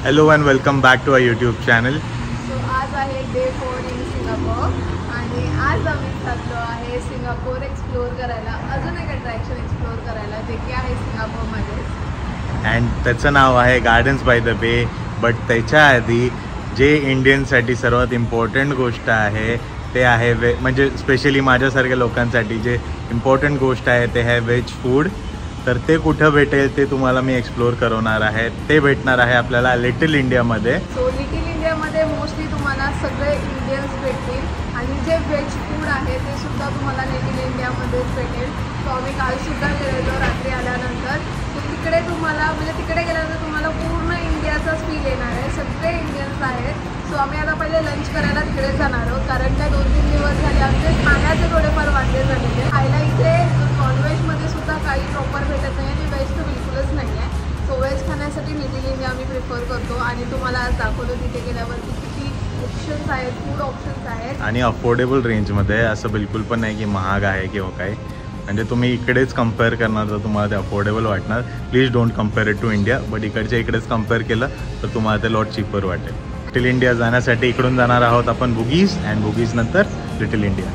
Hello and welcome back to our YouTube channel. So आज आहे day 4 in Singapore आणि आज आम्ही चाललो आहे सिंगापूर एक्सप्लोर करायला, अजून एक अट्रॅक्शन एक्सप्लोर करायला जे की आहे सिंगापूरमध्ये अँड त्याचं नाव आहे गार्डन्स बाय द बे. बट त्याच्या आधी जे इंडियनसाठी सर्वात इम्पॉर्टंट गोष्ट आहे ते आहे म्हणजे स्पेशली माझ्यासारख्या लोकांसाठी जे इम्पॉर्टंट गोष्ट आहे ते आहे व्हेज फूड. तर ते कुठं भेटेल ते तुम्हाला मी एक्सप्लोर करवणार आहे. ते भेटणार आहे आपल्याला लिटिल इंडियामध्ये. सो लिटिल इंडियामध्ये मोस्टली तुम्हाला सगळे इंडियन्स भेटतील आणि जे व्हेज फूड आहे ते सुद्धा तुम्हाला लिटिल इंडियामध्येच भेटेल. सो आम्ही कालसुद्धा गेलेलो रात्री आल्यानंतर. सो तिकडे तुम्हाला म्हणजे तिकडे गेल्यानंतर तुम्हाला पूर्ण इंडियाचाच फील येणार आहे. सगळे इंडियन्स आहेत. सो आम्ही आता पहिले लंच करायला तिकडेच जाणार आहोत कारण त्या 2-3 दिवस झाले आमचे खाण्याचे थोडेफार वांदे झालेले. खायला इथे नॉनव्हेजमध्ये सुद्धा काही प्रॉपर भेटत नाही आणि व्हेज तर बिलकुलच नाही आहे. सो व्हेज खाण्यासाठी लिटिल इंडिया आम्ही प्रिफर करतो आणि तुम्हाला आज दाखवलं तिथे गेल्यावरती किती ऑप्शन्स आहेत, फूड ऑप्शन्स आहेत आणि अफोर्डेबल रेंजमध्ये. असं बिलकुल पण नाही की महाग आहे किंवा काय. म्हणजे तुम्ही इकडेच कम्पेअर करणार तर तुम्हाला ते अफोर्डेबल वाटणार. Please don't compare it to India. But इकडच्या इकडेच कम्पेअर केलं तर तुम्हाला ते लॉट चीपर वाटेल. लिटिल इंडिया जाण्यासाठी इकडून जाणार आहोत आपण बुगीज अँड बुगीज नंतर लिटिल इंडिया.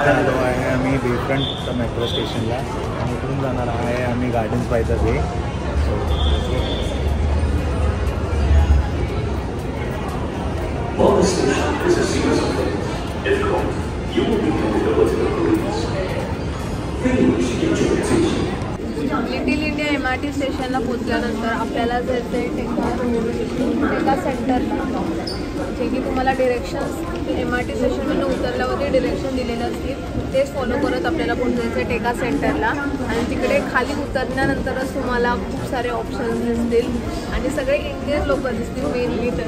आलो आहे आम्ही बेफ्रंट मेट्रो स्टेशनला आणि इकडून जाणार आहे आम्ही गार्डन्स बाय द बे. लिटिल इंडिया MRT स्टेशनला पोचल्यानंतर आपल्याला जायचं आहे टेका सेंटरला, जे की तुम्हाला डिरेक्शन्स MRT स्टेशनमधून उतरल्यावरती डिरेक्शन दिलेले असतील तेच फॉलो करत आपल्याला पोचायचं आहे टेका सेंटरला. आणि तिकडे खाली उतरल्यानंतरच तुम्हाला खूप सारे ऑप्शन्स दिसतील आणि सगळे इंडियन लोक दिसतील मेनली. तर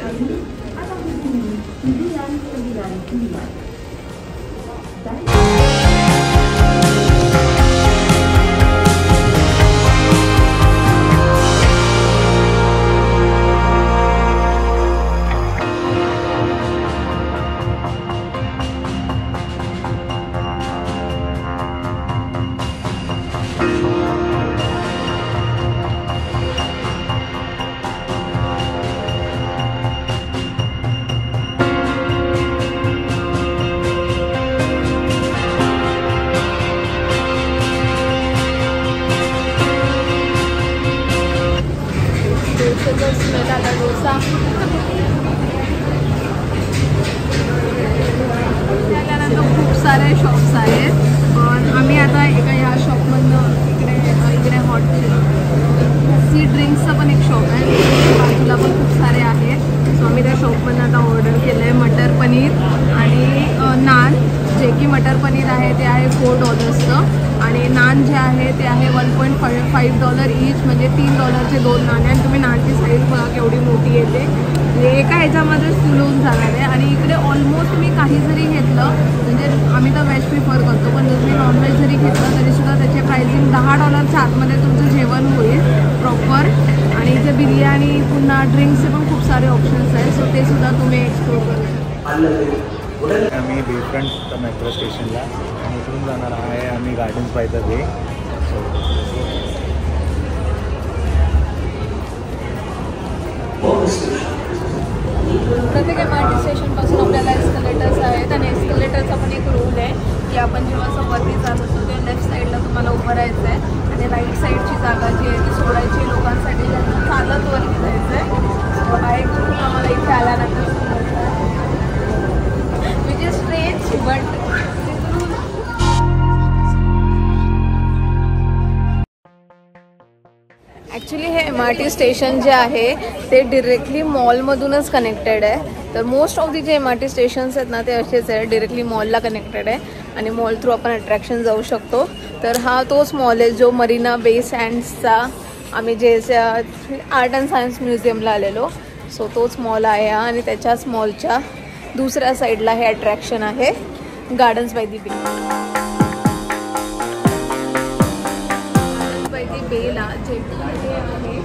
त्यानंतर खूप सारे शॉप्स आहेत. पण आम्ही आता एका ह्या शॉपमधनं इकडे हॉट सी ड्रिंक्सचं पण एक शॉप आहे, बाजूला पण खूप सारे आहेत. सो आम्ही त्या शॉपमधनं आता ऑर्डर केलं आहे मटर पनीर आणि नान. जे की मटर पनीर आहे ते आहे $4 आणि नान जे आहे ते आहे $1.5 ईच, म्हणजे $3चे 2 नान आहे. आणि तुम्ही नानची साईज बघा केवढी मोठी येते, म्हणजे एका ह्याच्यामध्येच फुलवून जाणार आहे. आणि इकडे ऑलमोस्ट मी काही जरी घेतलं, म्हणजे आम्ही तर व्हेज प्रिफर करतो, पण जर मी नॉनव्हेज जरी घेतलं तरीसुद्धा त्याचे प्राइसिंग $10च्या आतमध्ये तुमचं जेवण होईल प्रॉपर. आणि इथे बिर्याणी पुन्हा ड्रिंक्सचे पण खूप सारे ऑप्शन्स आहेत. सो ते सुद्धा तुम्ही एक्सप्लोर करू शकता. आम्ही बेफ्रंट मेट्रो स्टेशनला आणि इकडून जाणार आहे आम्ही गार्डन्स बाय द बे. प्रत्येक MRT स्टेशनपासून आपल्याला एस्कलेटर्स आहेत आणि एस्कलेटरचा पण एक रूल आहे की आपण जेव्हा असं वरती जात असतो तेव्हा लेफ्ट साईडला तुम्हाला उभं राहायचं आहे आणि राईट साईडची जागा जी आहे ती सोडायची लोकांसाठी ज्यांना चालत वरती जायचं आहे. हा एक रूल आम्हाला इथे आल्यानंतर which is strange but actually हे MRT स्टेशन जे आहे ते डिरेक्टली मॉलमधूनच कनेक्टेड आहे. तर मोस्ट ऑफ दी जे MRT स्टेशन्स आहेत ना ते असेच आहे, डिरेक्टली मॉलला कनेक्टेड आहे आणि मॉल थ्रू आपण अट्रॅक्शन जाऊ शकतो. तर हा तोच मॉल आहे जो मरीना बे सँड्सचा आम्ही जे आर्ट अँड सायन्स म्युझियमला आलेलो. सो तोच मॉल आहे आणि त्याच्याच मॉलच्या दुसऱ्या साईडला हे अट्रॅक्शन आहे गार्डन्स बाय दी बे. गार्डन्स बाय दी बेला जे आहे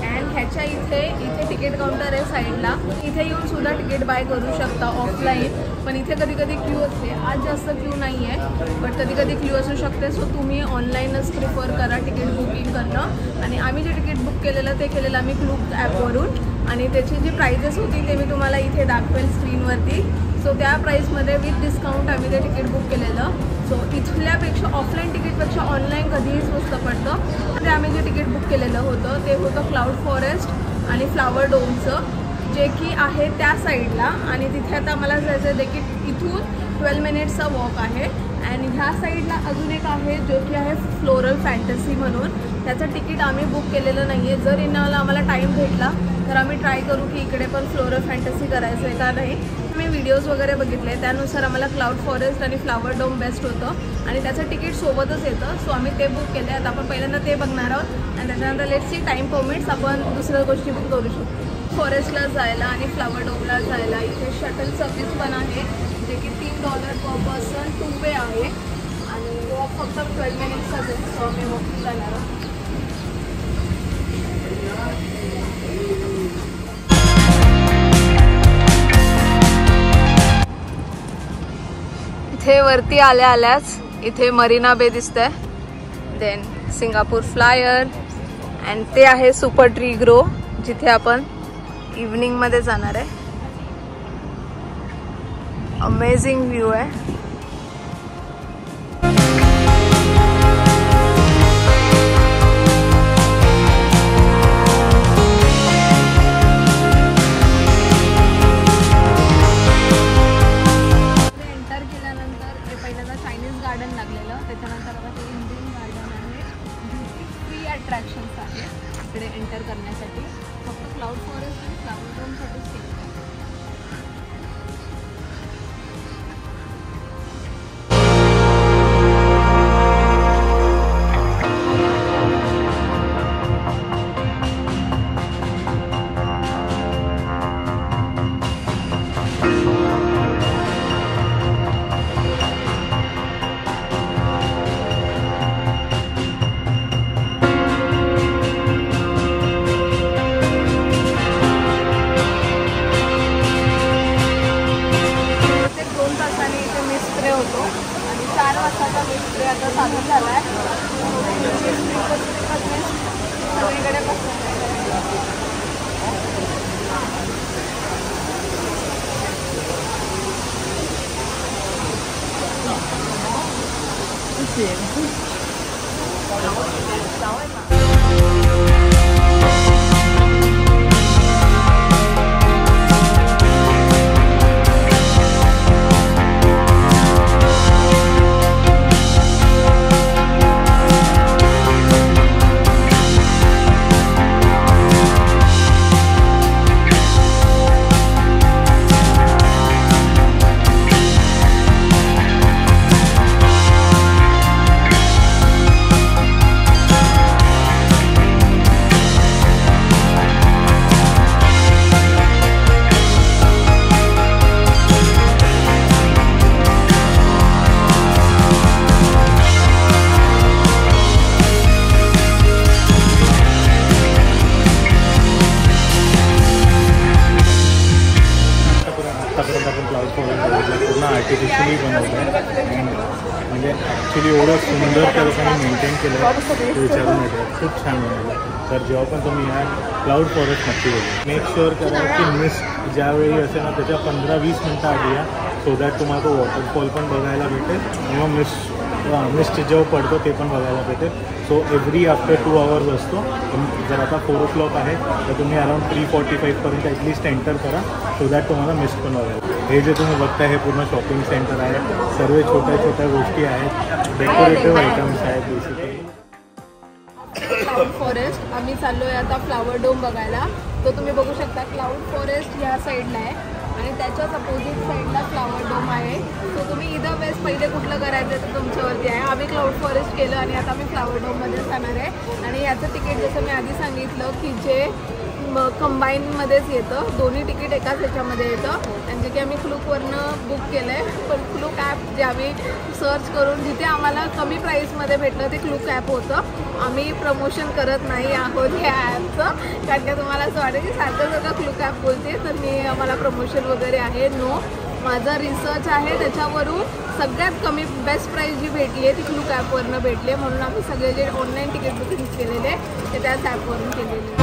अँड ह्याच्या इथे तिकीट काउंटर आहे साईडला. इथे येऊन सुद्धा तिकीट बाय करू शकता ऑफलाईन, पण इथे कधी कधी क्यू असते. आज जास्त क्यू नाही आहे, बट कधी कधी क्यू असू शकते. सो तुम्ही ऑनलाईनच प्रिफर करा तिकीट बुकिंग करणं. आणि आम्ही जे तिकीट बुक केलेलं ते केलेलं आम्ही क्लूब ॲपवरून, आणि त्याची जी प्राइजेस होती ते मी तुम्हाला इथे दाखवेल स्क्रीनवरती. सो त्या प्राईसमध्ये विथ डिस्काउंट आम्ही ते तिकीट बुक केलेलं. सो इथल्यापेक्षा ऑफलाईन तिकीटपेक्षा ऑनलाईन कधीही स्वस्त पडतं. ते आम्ही जे तिकीट बुक केलेलं होतं ते होतं क्लाउड फॉरेस्ट आणि फ्लावर डोमचं, जे की आहे त्या साईडला. आणि तिथे आता मला जायचं आहे देखील इथून 12 मिनिट्सचा वॉक आहे. आणि ह्या साईडला अजून एक आहे जो की आहे फ्लोरल फॅन्टसी म्हणून. त्याचं तिकीट आम्ही बुक केलेलं नाही आहे. जर इनाला आम्हाला टाईम भेटला तर आम्ही ट्राय करू की इकडे पण फ्लोरल फॅन्टसी करायचं आहे का नाही. मी व्हिडिओज वगैरे बघितले त्यानुसार आम्हाला क्लाउड फॉरेस्ट आणि फ्लावर डोम बेस्ट होतं आणि त्याचं तिकीट सोबतच येतं. सो आम्ही ते बुक केलं. आता आपण पहिल्यांदा ते बघणार आहोत आणि त्याच्यानंतर लेट्स सी टाईम परमिट्स आपण दुसऱ्या गोष्टी बुक करू शकतो. फॉरेस्टला जायला आणि फ्लावर डोमला जायला इथे शटल सर्व्हिस पण आहे, जे की $3 पर पर्सन 2 वे आहे. आणि वॉक फक्त 12 मिनिट्सचा आहे. सो आम्ही वॉकिंग जाणार आहोत. इथे वरती आल्याच इथे मरीना बे दिसतंय, देन सिंगापूर फ्लायर अँड ते आहे सुपर ट्री ग्रो जिथे आपण इव्हनिंग मध्ये जाणार आहे. अमेझिंग व्ह्यू आहे. अट्रॅक्शन्स आहेत इकडे एंटर करण्यासाठी. फक्त क्लाउड फॉरेस्ट आणि फ्लावर डोमसाठीच तिकीट आहे. आता चालू झाला आहे सगळीकडे आर्टिफिशियली बनवलं आहे. म्हणजे ॲक्च्युली एवढं सुंदर त्या लोकांनी मेंटेन केलं आहे ते विचारून येतं. खूप छान बनवलं. तर जेव्हा पण तुम्ही या क्लाउड फॉरेस्ट नक्की बघा. मेक शुअर करा की मिस्ट ज्यावेळी असेल ना त्याच्या 15-20 मिनटं आधी या, सो दॅट तुम्हाला तो वॉटरफॉल पण बघायला भेटेल किंवा मिस्ट जेव्हा पडतो ते पण बघायला भेटेल. सो एव्हरी आफ्टर 2 आवर्स असतो. जर आता 4 o'clock आहे तर तुम्ही अराउंड 3:45पर्यंत ॲटलिस्ट एंटर करा, सो दॅट तुम्हाला मिस्ट पण बघायला. हे जे तुम्ही बघताय हे पूर्ण शॉपिंग सेंटर आहे. सर्व छोट्या छोट्या गोष्टी आहेत, डेकोरेटिव्ह आयटम्स आहेत बेसिकली. क्लाउड फॉरेस्ट आम्ही चाललो आहे आता फ्लावर डोम बघायला. तो तुम्ही बघू शकता क्लाउड फॉरेस्ट ह्या साईडला आहे आणि त्याच्याच अपोजिट साईडला फ्लावर डोम आहे. सो तुम्ही इथं वेळेस पहिले कुठलं करायचं तर तुमच्यावरती आहे. आम्ही क्लाउड फॉरेस्ट केलं आणि आता आम्ही फ्लावर डोममध्ये जाणार आहे. आणि याचं तिकीट जसं मी आधी सांगितलं की जे कंबाईनमध्येच येतं, दोन्ही तिकीट एकाच ह्याच्यामध्ये येतं. आणि जे की आम्ही क्लूकवरनं बुक केलं आहे, पण क्लूक ॲप जे आम्ही सर्च करून जिथे आम्हाला कमी प्राईसमध्ये भेटलं ते क्लूक ॲप होतं. आम्ही प्रमोशन करत नाही आहोत या ॲपचं, कारण का तुम्हाला असं वाटेल की सारखं क्लूक ॲप बोलते तर मला प्रमोशन वगैरे आहे. नो, माझा रिसर्च आहे, त्याच्यावरून सगळ्यात कमी बेस्ट प्राईस जी भेटली आहे ती क्लूक ॲपवरनं भेटली आहे. म्हणून आम्ही सगळे जे ऑनलाईन तिकीट बुकिंग केलेले ते त्याच ॲपवरून केलेले.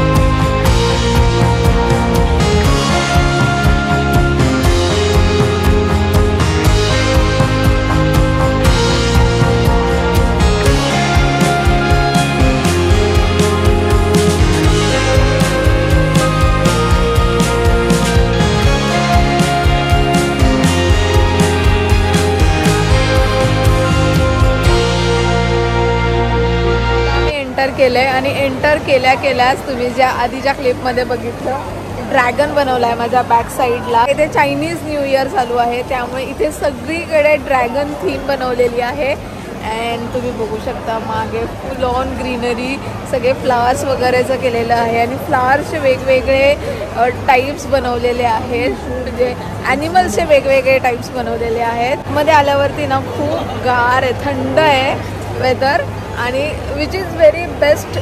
केलंय आणि एंटर केल्याच तुम्ही ज्या आधीच्या क्लिपमध्ये बघितलं ड्रॅगन बनवला आहे माझ्या बॅक साईडला. इथे चायनीज न्यू इयर चालू आहे त्यामुळे इथे सगळीकडे ड्रॅगन थीम बनवलेली आहे. अँड तुम्ही बघू शकता मागे फुल ऑन ग्रीनरी, सगळे फ्लावर्स वगैरेचं केलेलं आहे आणि फ्लावर्सचे वेगवेगळे टाईप्स बनवलेले आहेत, म्हणजे ॲनिमल्सचे वेगवेगळे टाईप्स बनवलेले आहेत. मध्ये आल्यावरती ना खूप गार आहे, थंड आहे वेदर आणि विच इज व्हेरी बेस्ट.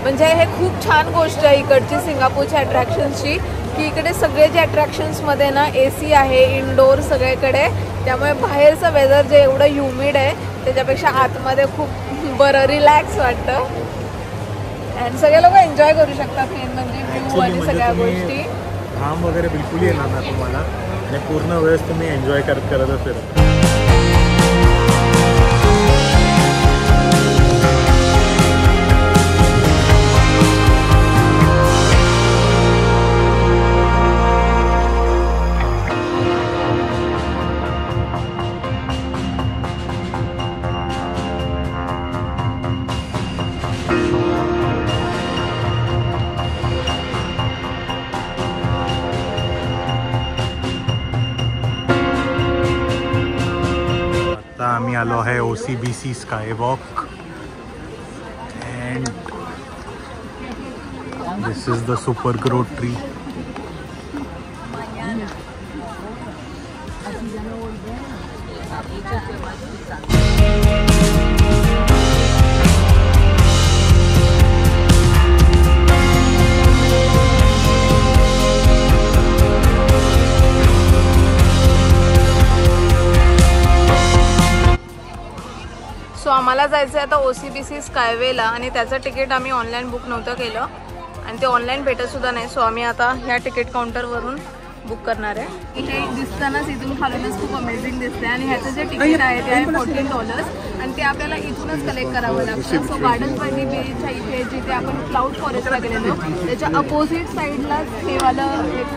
म्हणजे हे खूप छान गोष्ट आहे इकडची सिंगापूरच्या अट्रॅक्शन्सची, की इकडे सगळे जे अट्रॅक्शन्समध्ये ना AC आहे, इनडोअर सगळीकडे, त्यामुळे बाहेरचं वेदर जे एवढं ह्युमिड आहे त्याच्यापेक्षा आतमध्ये खूप बरं रिलॅक्स वाटतं. अँड सगळे लोक एन्जॉय करू शकतात मेन म्हणजे व्ह्यू आणि सगळ्या गोष्टी. घाम वगैरे बिलकुल येणार ना तुम्हाला आणि पूर्ण वेळेस तुम्ही एन्जॉय करत असेल. आम्ही आलो आहे OCBC skywalk and this is the super grow tree. So आम्हाला जायचं आहे आता OCBC स्कायवेला आणि त्याचं तिकीट आम्ही ऑनलाईन बुक नव्हतं केलं आणि ते ऑनलाईन भेटतसुद्धा नाही. सो आम्ही आता ह्या तिकीट काउंटरवरून बुक करणार आहे. इथे दिसतानाच इथून खालूनच खूप अमेझिंग दिसते आणि ह्याचं जे तिकीट आहे ते आहे $14 आणि ते आपल्याला इथूनच कलेक्ट करावं लागतं. सो गार्डन पार्टी बीचच्या इथे जिथे आपण क्लाउड फॉरेस्टला गेलेलो त्याच्या अपोजिट साईडलाच हे वालं एक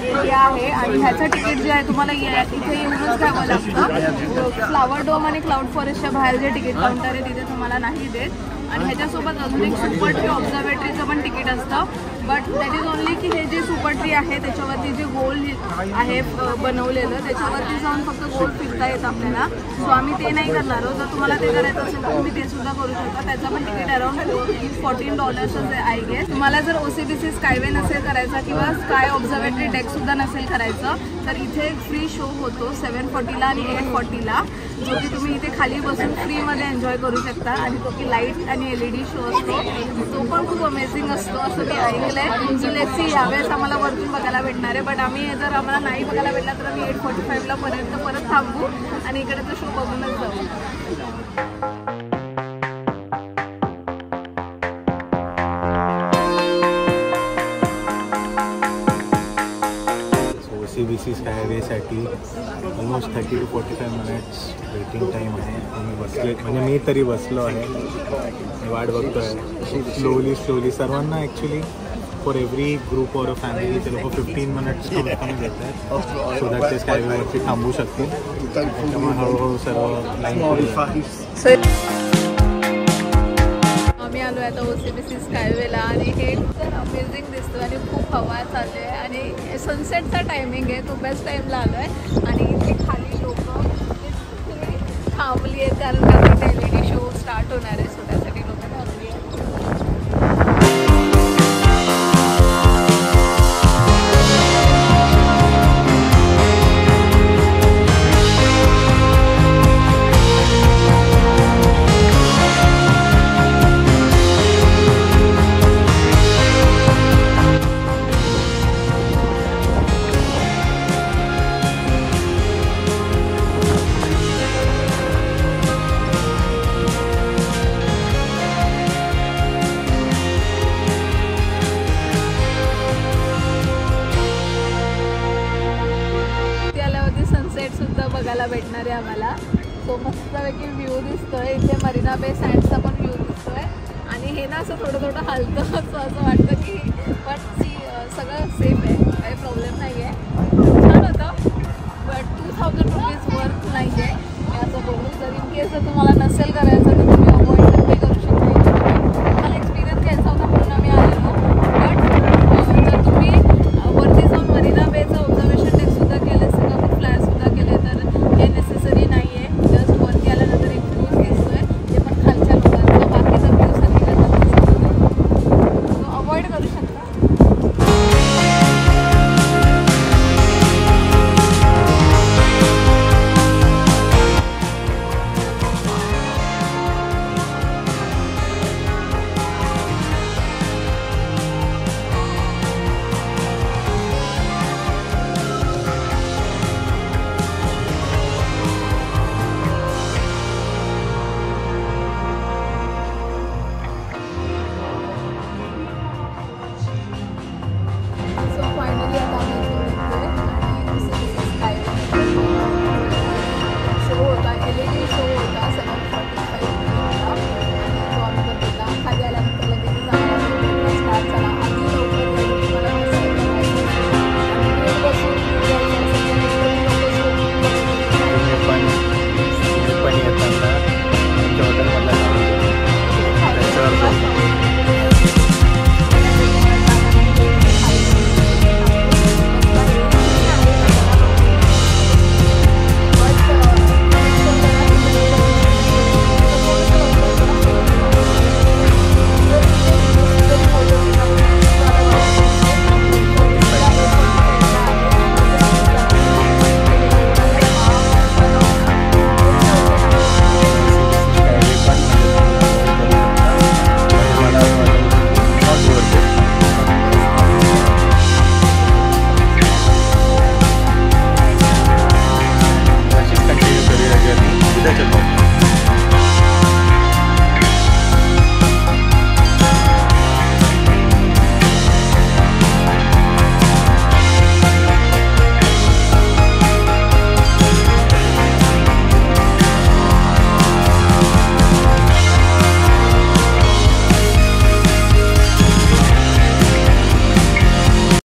एरिया आहे आणि ह्याचं तिकीट जे आहे तुम्हाला इथे येऊनच घ्यावं लागतं. फ्लावर डोम आणि क्लाउड फॉरेस्टच्या बाहेर जे तिकीट काउंटर आहे तिथे तुम्हाला नाही देत. आणि ह्याच्यासोबत अजून एक सुपर ट्री ऑब्झर्वेटरीचं पण तिकीट असतं, बट दॅट इज ओनली की हे जे सुपर ट्री आहे त्याच्यावरती जे गोल आहे बनवलेलं त्याच्यावरती जाऊन फक्त गोल फिरता येतं आपल्याला. सो आम्ही ते नाही करणार आहोत. जर तुम्हाला ते करायचं असेल तर तुम्ही ते सुद्धा करू शकता. त्याचं पण तिकीट अराउंड $14 आहे आय गेस. तुम्हाला जर OCBC स्कायवे नसेल करायचा किंवा स्काय ऑब्झर्वेटरी डेकसुद्धा नसेल करायचं तर इथे एक फ्री शो होतो 7:40 आणि 8:40 जो की तुम्ही इथे खाली बसून फ्रीमध्ये एन्जॉय करू शकता आणि तो की लाईट आणि LED शो असतो. तो पण खूप अमेझिंग असतो असं मी ऐकलं आहे. सो लेट्स सी यावेळेस आम्हाला वरतून बघायला भेटणार आहे, बट आम्ही जर आम्हाला नाही बघायला भेटला तर आम्ही 8:45 पर्यंत परत थांबू आणि इकडे तो शो बघूनच जाऊ. OCBC स्कायवेसाठी almost 30 to 45 minutes waiting time आहे. आम्ही बसले म्हणजे मी तरी बसलो आहे, वाट बघतो आहे. खूप स्लोली सर्वांना actually for every group or a family ते लोक 15 मिनिट्स कमी देत आहेत सो दॅट ते स्कायवेवरती थांबू शकतील. त्याच्यामुळे हळूहळू सर्व लाईन. आम्ही आलो आहे आता OCBC स्कायवेला आणि हे तर अमेझिंग दिसतं आणि खूप हवा चालू आहे आणि सनसेटचा टायमिंग आहे, तो बेस्ट टाईमला आलो आहे. आणि इथे खाली लोक थांबली आहेत कारण का LED शो स्टार्ट होणार आहे, सो त्यासाठी लोक थांबली आहेत. खायला भेटणार आहे आम्हाला. सो मस्तपैकी व्ह्यू दिसतोय इथे, मरीना बे सँड्सचा पण व्ह्यू दिसतोय. आणि हे ना असं थोडं थोडं हलतं, सो असं वाटतं की पण सगळं सेफ आहे, काही प्रॉब्लेम नाही आहे. छान होतं, बट 2000 रुपीज वर्थ नाही आहे मी असं बोलू. जर इन केस तुम्हाला नसेल करायचं तर तुम्ही